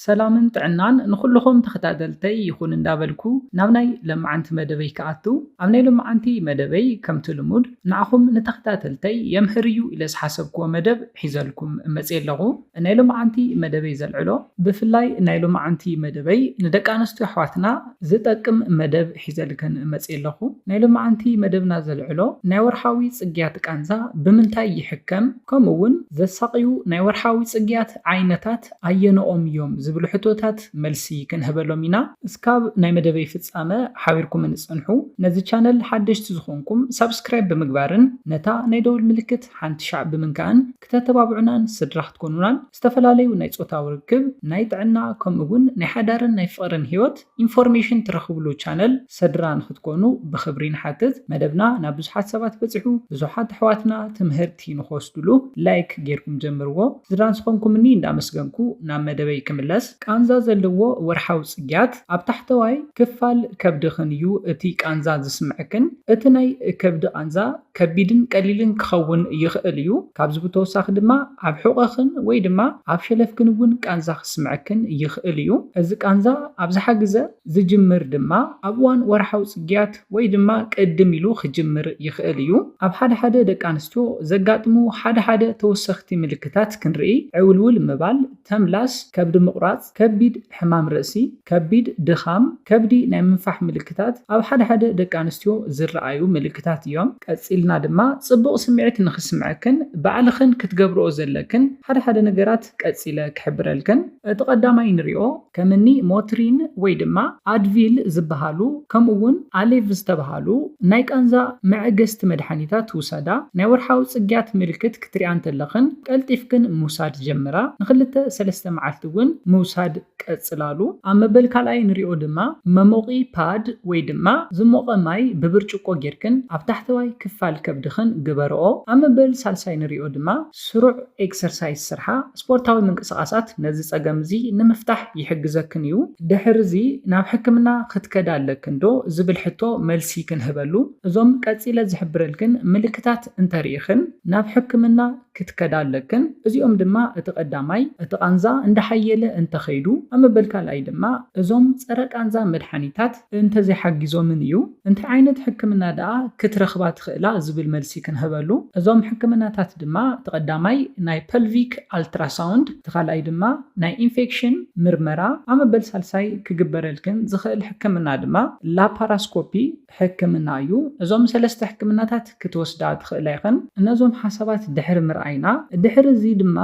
ሰላምን ጥዕናን ንኩልኩም ተኸታተልተይ ይኹን እንዳበልኩ ናብ ናይ ለማዓንቲ መደበይ ከኣቱ ኣብ ናይ ለማዓንቲ መደበይ ከምቲ ልሙድ ንዓኹም ንተኸታተልተይ የምህርዩ ኢለ ዝሓሰብክዎ መደብ ሒዘልኩም እመፅእ ኣለኹ። ናይ ለማዓንቲ መደበይ ዘልዕሎ ብፍላይ ናይ ለማዓንቲ መደበይ ንደቂ ኣንስትዮ ኣሕዋትና ዝጠቅም መደብ ሒዘልክን እመፅእ ኣለኹ። ናይ ለማዓንቲ መደብና ዘልዕሎ ናይ ወርሓዊ ፅግያት ቃንዛ ብምንታይ ይሕከም ከምኡ እውን ዘሳቅዩ ናይ ወርሓዊ ፅግያት ዓይነታት ኣየነኦም እዮም ዝብሉ ሕቶታት መልሲ ክንህበሎም ኢና። እስካብ ናይ መደበይ ፍጻመ ሓቢርኩም ንፅንሑ። ነዚ ቻነል ሓደሽቲ ዝኾንኩም ሰብስክራይብ ብምግባርን ነታ ናይ ደውል ምልክት ሓንቲ ሻዕ ብምንካእን ክተተባብዑናን ስድራ ክትኮኑናን ዝተፈላለዩ ናይ ፆታዊ ርክብ ናይ ጥዕና ከምኡ እውን ናይ ሓዳርን ናይ ፍቅርን ሂወት ኢንፎርሜሽን ትረኽብሉ ቻነል ስድራ ንክትኮኑ ብክብሪ ንሓትት። መደብና ናብ ብዙሓት ሰባት በፂሑ ብዙሓት ኣሕዋትና ትምህርቲ ንክወስድሉ ላይክ ጌርኩም ጀምርዎ። ስድራ ንስኾንኩምኒ እንዳመስገንኩ ናብ መደበይ ክምለስ። ቃንዛ ዘለዎ ወርሓዊ ፅግያት ኣብ ታሕተዋይ ክፋል ከብድኽን እዩ እቲ ቃንዛ ዝስምዐክን። እቲ ናይ ከብዲ ቃንዛ ከቢድን ቀሊልን ክኸውን ይኽእል እዩ። ካብዚ ብተወሳኺ ድማ ኣብ ሕቆኽን ወይ ድማ ኣብ ሸለፍክን እውን ቃንዛ ክስምዐክን ይኽእል እዩ። እዚ ቃንዛ ኣብዝሓ ግዜ ዝጅምር ድማ ኣብ እዋን ወርሓዊ ፅግያት ወይ ድማ ቅድም ኢሉ ክጅምር ይኽእል እዩ። ኣብ ሓደ ሓደ ደቂ ኣንስትዮ ዘጋጥሙ ሓደ ሓደ ተወሰኽቲ ምልክታት ክንርኢ ዕውልውል ምባል፣ ተምላስ፣ ከብዲ ምቁራፅ፣ ከቢድ ሕማም ርእሲ፣ ከቢድ ድኻም፣ ከብዲ ናይ ምንፋሕ ምልክታት ኣብ ሓደ ሓደ ደቂ ኣንስትዮ ዝረኣዩ ምልክታት እዮም። ቀፂልና ድማ ፅቡቅ ስምዒት ንክስምዐክን ባዕልኽን ክትገብርኦ ዘለክን ሓደ ሓደ ነገራት ቀፂለ ክሕብረልክን። እቲ ቀዳማይ ንሪኦ ከምኒ ሞትሪን ወይ ድማ ኣድቪል ዝበሃሉ ከምኡ እውን ኣሌቭ ዝተባሃሉ ናይ ቃንዛ መዕገስቲ መድሓኒታት ውሰዳ። ናይ ወርሓዊ ፅግያት ምልክት ክትሪኣ እንተለኽን ቀልጢፍክን ምውሳድ ጀምራ። ንክልተ ሰለስተ መዓልቲ እውን ምውሳድ ቀፅላሉ። ኣብ መበል ካልኣይ ንሪኦ ድማ መሞቂ ፓድ ወይ ድማ ዝሞቐ ማይ ብብርጭቆ ጌርክን ኣብ ታሕተዋይ ክፋል ከብድኽን ግበርኦ። ኣብ መበል ሳልሳይ ንሪኦ ድማ ስሩዕ ኤክሰርሳይዝ ስርሓ ስፖርታዊ ምንቅስቃሳት ነዚ ፀገም እዚ ንምፍታሕ ይሕግዘክን እዩ። ድሕሪ እዚ ናብ ሕክምና ክትከዳ ኣለክን ዶ ዝብል ሕቶ መልሲ ክንህበሉ። እዞም ቀፂለ ዝሕብረልክን ምልክታት እንተሪኢኽን ናብ ሕክምና ክትከዳ ኣለክን። እዚኦም ድማ እቲ ቀዳማይ እቲ ቃንዛ እንዳሓየለ እንተኸይዱ። ኣብ መበል ካልኣይ ድማ እዞም ፀረ ቃንዛ መድሓኒታት እንተዘይሓጊዞምን እዩ። እንታይ ዓይነት ሕክምና ደኣ ክትረኽባ ትኽእላ ዝብል መልሲ ክንህበሉ። እዞም ሕክምናታት ድማ እቲ ቀዳማይ ናይ ፐልቪክ ኣልትራሳውንድ፣ እቲ ካልኣይ ድማ ናይ ኢንፌክሽን ምርመራ፣ ኣብ መበል ሳልሳይ ክግበረልክን ዝኽእል ሕክምና ድማ ላፓራስኮፒ ሕክምና እዩ። እዞም ሰለስተ ሕክምናታት ክትወስዳ ትኽእላ ይኽን። እነዞም ሓሳባት ድሕሪ ምርኣይና ድሕሪ እዚ ድማ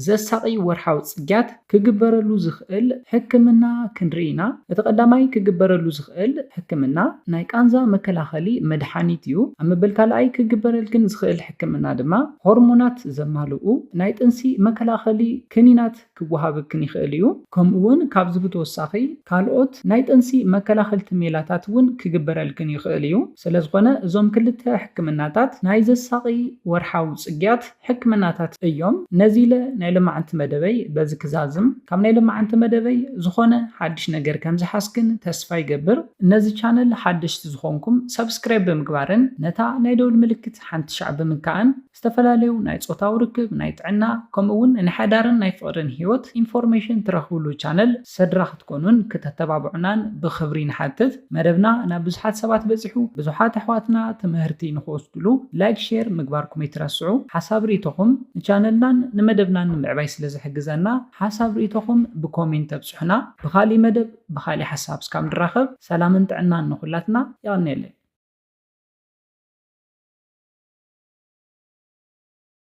ዘሳቂ ወርሓዊ ፅግያት ክግበረሉ ዝኽእል ሕክምና ክንርኢና። እቲ ቀዳማይ ክግበረሉ ዝኽእል ሕክምና ናይ ቃንዛ መከላኸሊ መድሓኒት እዩ። ኣብ መበል ካልኣይ ክግበረልክን ዝኽእል ሕክምና ድማ ሆርሞናት ዘማልኡ ናይ ጥንሲ መከላኸሊ ክኒናት ክወሃበክን ይኽእል እዩ። ከምኡ እውን ካብዚ ብተወሳኺ ካልኦት ናይ ጥንሲ መከላኸልቲ ሜላታት እውን ክግበረልክን ይኽእል እዩ። ስለዝኾነ እዞም ክልተ ሕክምናታት ናይ ዘሳቂ ወርሓዊ ፅግያት ሕክምናታት እዮም። ነዚ ኢለ ናይ ለማዓንቲ መደበይ በዚ ክዛዝም ካብ ናይ ለማዓንቲ መደበይ ዝኾነ ሓድሽ ነገር ከም ዝሓስክን ተስፋ ይገብር። ነዚ ቻነል ሓደሽቲ ዝኾንኩም ሰብስክራይብ ብምግባርን ነታ ናይ ደውል ምልክት ሓንቲ ሻዕ ብምንካእን ዝተፈላለዩ ናይ ፆታዊ ርክብ፣ ናይ ጥዕና ከምኡ እውን ናይ ሓዳርን ናይ ፍቅርን ሂወት ኢንፎርሜሽን ትረኽብሉ ቻነል ስድራ ክትኮኑን ክተተባብዑናን ብክብሪ ንሓትት። መደብና ናብ ብዙሓት ሰባት በፂሑ ብዙሓት ኣሕዋትና ትምህርቲ ንክወስድሉ ላይክ ሼር ምግባርኩም ይትረስዑ። ሓሳብ ርእቶኹም ንቻነልናን ንመደብናን ንምዕባይ ስለዝሕግዘና ሓሳብ ርእቶኹም ብኮሜንት ተብፅሑና። ብካሊእ መደብ ብካሊእ ሓሳብ እስካብ ንራኸብ ሰላምን ጥዕናን ንኩላትና ይቀኒየለይ።